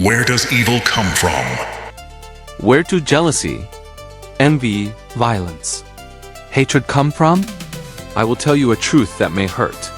Where does evil come from? Where do jealousy, envy, violence, hatred come from? I will tell you a truth that may hurt,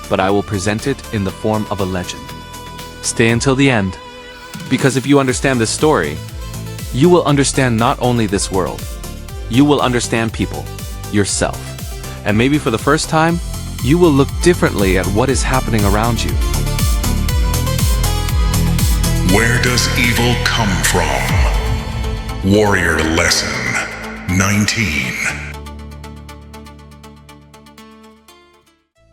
but I will present it in the form of a legend. Stay until the end, because if you understand this story, you will understand not only this world, you will understand people, yourself, and maybe for the first time, you will look differently at what is happening around you. Where does evil come from? Warrior Lesson 19.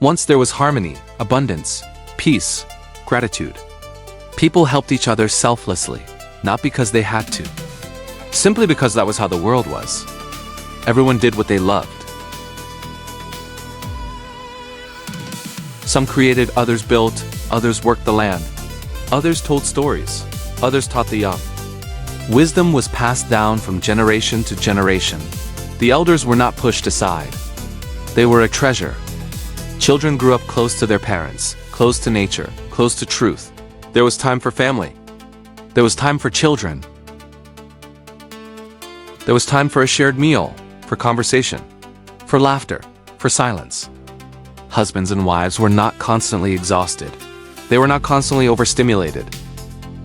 Once there was harmony, abundance, peace, gratitude. People helped each other selflessly, not because they had to, simply because that was how the world was. Everyone did what they loved. Some created, others built, others worked the land. Others told stories, others taught the young. Wisdom was passed down from generation to generation. The elders were not pushed aside. They were a treasure. Children grew up close to their parents, close to nature, close to truth. There was time for family. There was time for children. There was time for a shared meal, for conversation, for laughter, for silence. Husbands and wives were not constantly exhausted. They were not constantly overstimulated.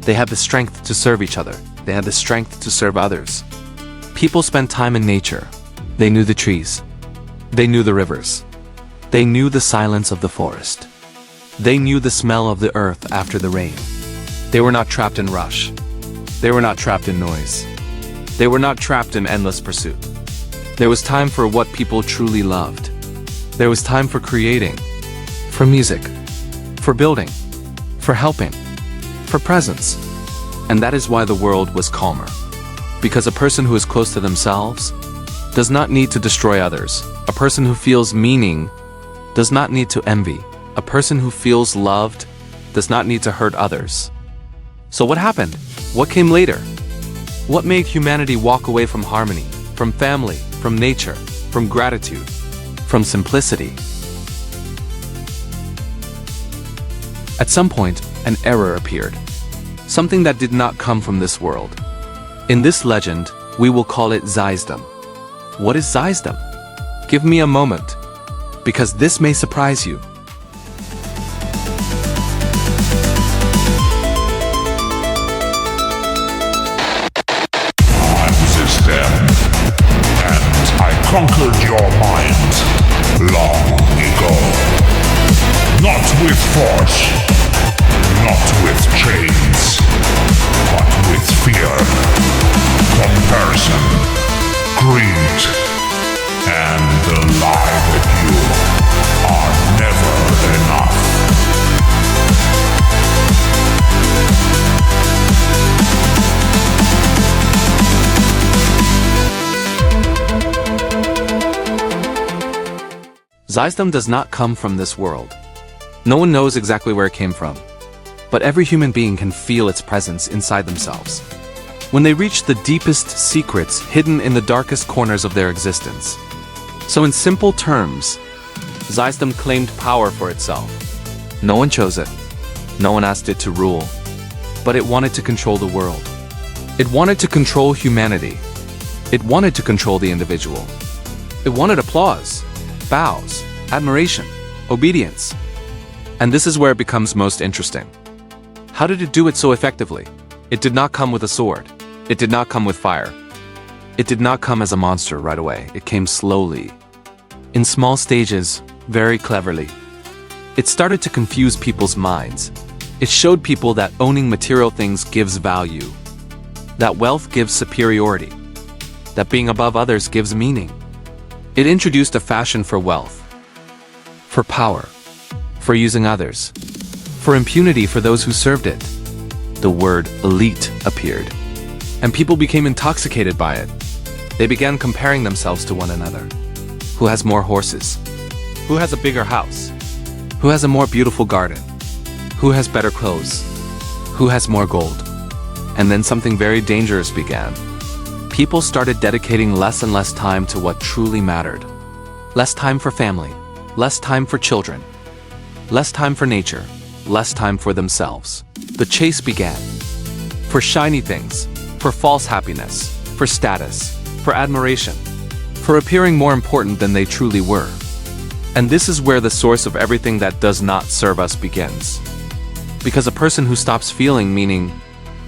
They had the strength to serve each other. They had the strength to serve others. People spent time in nature. They knew the trees. They knew the rivers. They knew the silence of the forest. They knew the smell of the earth after the rain. They were not trapped in rush. They were not trapped in noise. They were not trapped in endless pursuit. There was time for what people truly loved. There was time for creating, for music, for building, for helping, for presence. And that is why the world was calmer. Because a person who is close to themselves does not need to destroy others. A person who feels meaning does not need to envy. A person who feels loved does not need to hurt others. So what happened? What came later? What made humanity walk away from harmony, from family, from nature, from gratitude, from simplicity? At some point, an error appeared. Something that did not come from this world. In this legend, we will call it Zyzdem. What is Zyzdem? Give me a moment, because this may surprise you. I'm Zyzdem, and I conquered your mind long ago. Not with force, not with chains, but with fear, comparison, greed, and the lie that you are never enough. Zyzdem does not come from this world. No one knows exactly where it came from, but every human being can feel its presence inside themselves. When they reach the deepest secrets hidden in the darkest corners of their existence. So in simple terms, Zyzdem claimed power for itself. No one chose it. No one asked it to rule. But it wanted to control the world. It wanted to control humanity. It wanted to control the individual. It wanted applause, bows, admiration, obedience. And this is where it becomes most interesting. How did it do it so effectively? It did not come with a sword. It did not come with fire. It did not come as a monster right away. It came slowly. In small stages, very cleverly. It started to confuse people's minds. It showed people that owning material things gives value. That wealth gives superiority. That being above others gives meaning. It introduced a fashion for wealth, for power, for using others, for impunity for those who served it. The word elite appeared, and people became intoxicated by it. They began comparing themselves to one another. Who has more horses? Who has a bigger house? Who has a more beautiful garden? Who has better clothes? Who has more gold? And then something very dangerous began. People started dedicating less and less time to what truly mattered. Less time for family, less time for children, less time for nature, less time for themselves. The chase began. For shiny things, for false happiness, for status, for admiration, for appearing more important than they truly were. And this is where the source of everything that does not serve us begins. Because a person who stops feeling meaning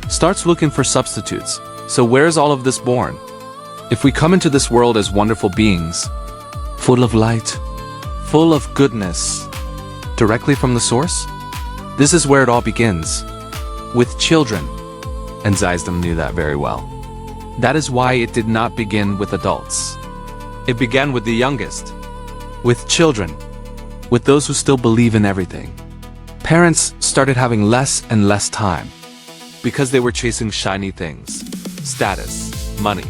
starts looking for substitutes. So where's all of this born? If we come into this world as wonderful beings, full of light, full of goodness, directly from the source, this is where it all begins, with children. And Zyzdem knew that very well. That is why it did not begin with adults. It began with the youngest, with children, with those who still believe in everything. Parents started having less and less time because they were chasing shiny things, status, money,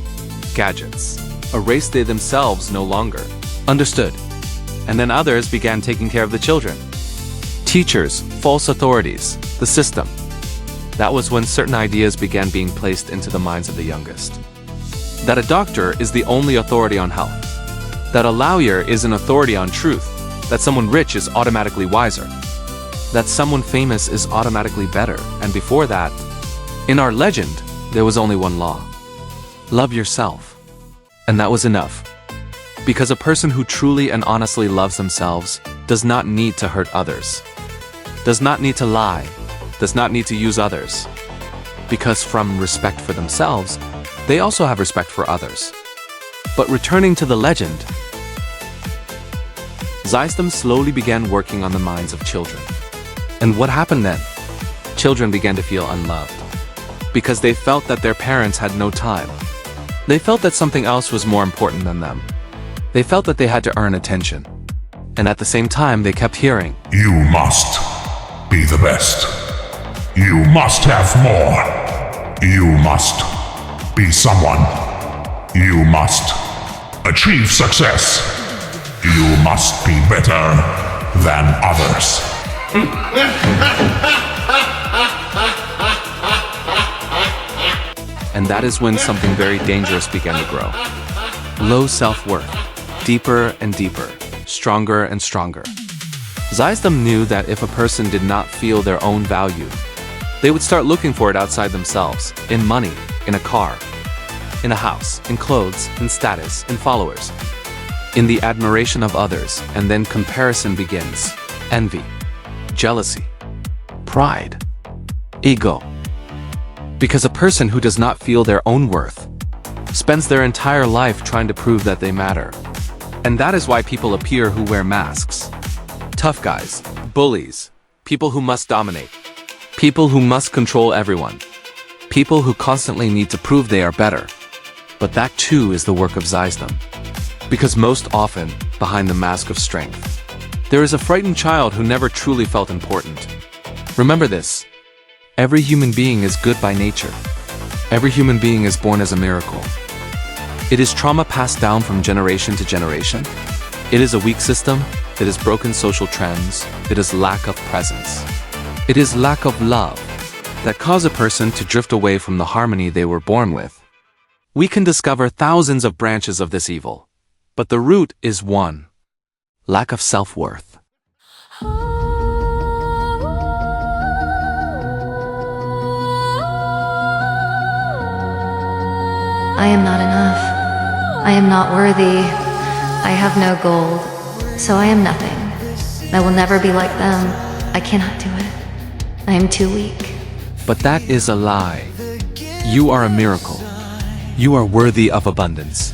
gadgets, a race they themselves no longer understood. And then others began taking care of the children. Teachers, false authorities, the system. That was when certain ideas began being placed into the minds of the youngest. That a doctor is the only authority on health. That a lawyer is an authority on truth. That someone rich is automatically wiser. That someone famous is automatically better. And before that, in our legend, there was only one law. Love yourself. And that was enough. Because a person who truly and honestly loves themselves does not need to hurt others. Does not need to lie. Does not need to use others. Because from respect for themselves, they also have respect for others. But returning to the legend, Zyzdem slowly began working on the minds of children. And what happened then? Children began to feel unloved. Because they felt that their parents had no time. They felt that something else was more important than them. They felt that they had to earn attention. And at the same time, they kept hearing, You must be the best. You must have more. You must be someone. You must achieve success. You must be better than others. And that is when something very dangerous began to grow. Low self-worth, deeper and deeper, stronger and stronger. Zyzdem knew that if a person did not feel their own value, they would start looking for it outside themselves, in money, in a car, in a house, in clothes, in status, in followers, in the admiration of others, and then comparison begins. Envy, jealousy, pride, ego. Because a person who does not feel their own worth spends their entire life trying to prove that they matter. And that is why people appear who wear masks. Tough guys, bullies, people who must dominate, people who must control everyone, people who constantly need to prove they are better. But that too is the work of Zyzdem. Because most often, behind the mask of strength, there is a frightened child who never truly felt important. Remember this. Every human being is good by nature. Every human being is born as a miracle. It is trauma passed down from generation to generation. It is a weak system. It is broken social trends. It is lack of presence. It is lack of love that cause a person to drift away from the harmony they were born with. We can discover thousands of branches of this evil, but the root is one: lack of self-worth. I am not enough. I am not worthy. I have no gold, so I am nothing. I will never be like them. I cannot do it. I am too weak. But that is a lie. You are a miracle. You are worthy of abundance.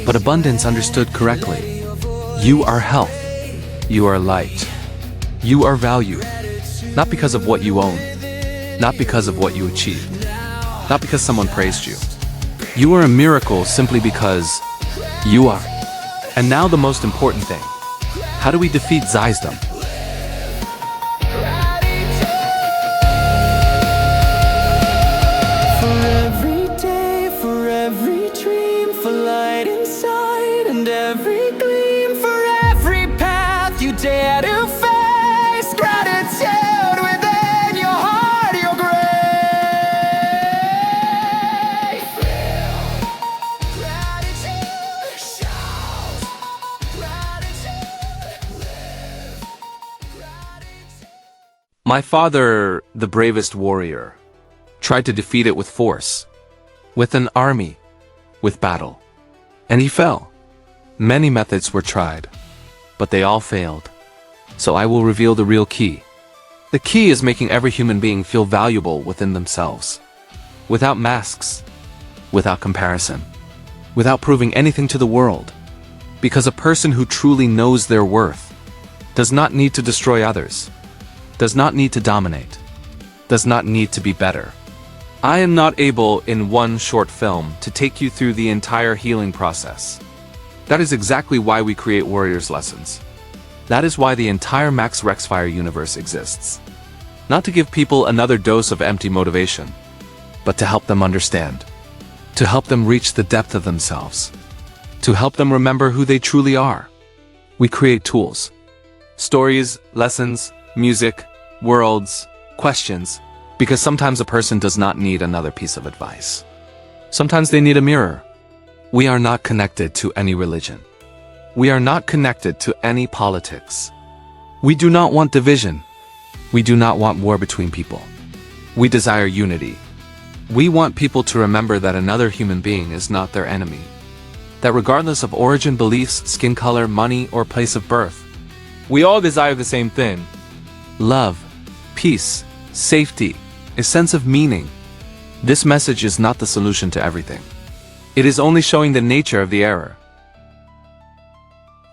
But abundance understood correctly. You are health. You are light. You are value. Not because of what you own. Not because of what you achieved. Not because someone praised you. You are a miracle simply because you are. And now the most important thing. How do we defeat Zyzdem? For every day, for every dream, for light inside and every gleam, for every path you dare to face, gratitude within your heart, your grace. Gratitude, shout, gratitude, live, gratitude. My father, the bravest warrior, tried to defeat it with force, with an army, with battle. And he fell. Many methods were tried, but they all failed. So I will reveal the real key. The key is making every human being feel valuable within themselves. Without masks, without comparison, without proving anything to the world. Because a person who truly knows their worth does not need to destroy others, does not need to dominate, does not need to be better. I am not able in one short film to take you through the entire healing process. That is exactly why we create Warriors Lessons. That is why the entire Max Rexfire universe exists. Not to give people another dose of empty motivation, but to help them understand, to help them reach the depth of themselves, to help them remember who they truly are. We create tools, stories, lessons, music, worlds, questions, because sometimes a person does not need another piece of advice. Sometimes they need a mirror. We are not connected to any religion. We are not connected to any politics. We do not want division. We do not want war between people. We desire unity. We want people to remember that another human being is not their enemy. That regardless of origin, beliefs, skin color, money, or place of birth, we all desire the same thing. Love, peace, safety, a sense of meaning. This message is not the solution to everything. It is only showing the nature of the error.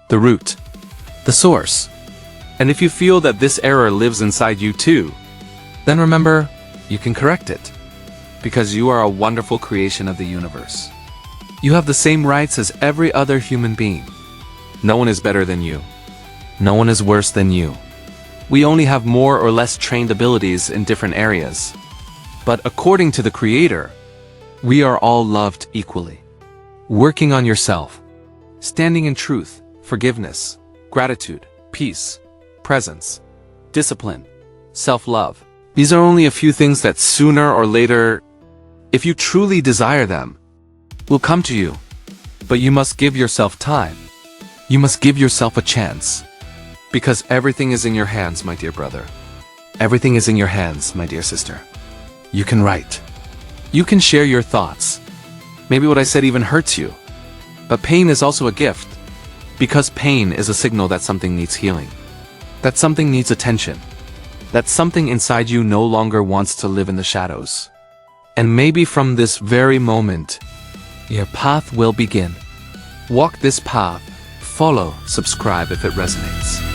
The root, the source. And if you feel that this error lives inside you too, then remember, you can correct it. Because you are a wonderful creation of the universe. You have the same rights as every other human being. No one is better than you. No one is worse than you. We only have more or less trained abilities in different areas. But according to the Creator, we are all loved equally. Working on yourself, standing in truth, forgiveness, gratitude, peace, presence, discipline, self-love. These are only a few things that sooner or later, if you truly desire them, will come to you. But you must give yourself time. You must give yourself a chance. Because everything is in your hands, my dear brother. Everything is in your hands, my dear sister. You can write. You can share your thoughts. Maybe what I said even hurts you. But pain is also a gift. Because pain is a signal that something needs healing. That something needs attention. That something inside you no longer wants to live in the shadows. And maybe from this very moment, your path will begin. Walk this path. Follow, subscribe if it resonates.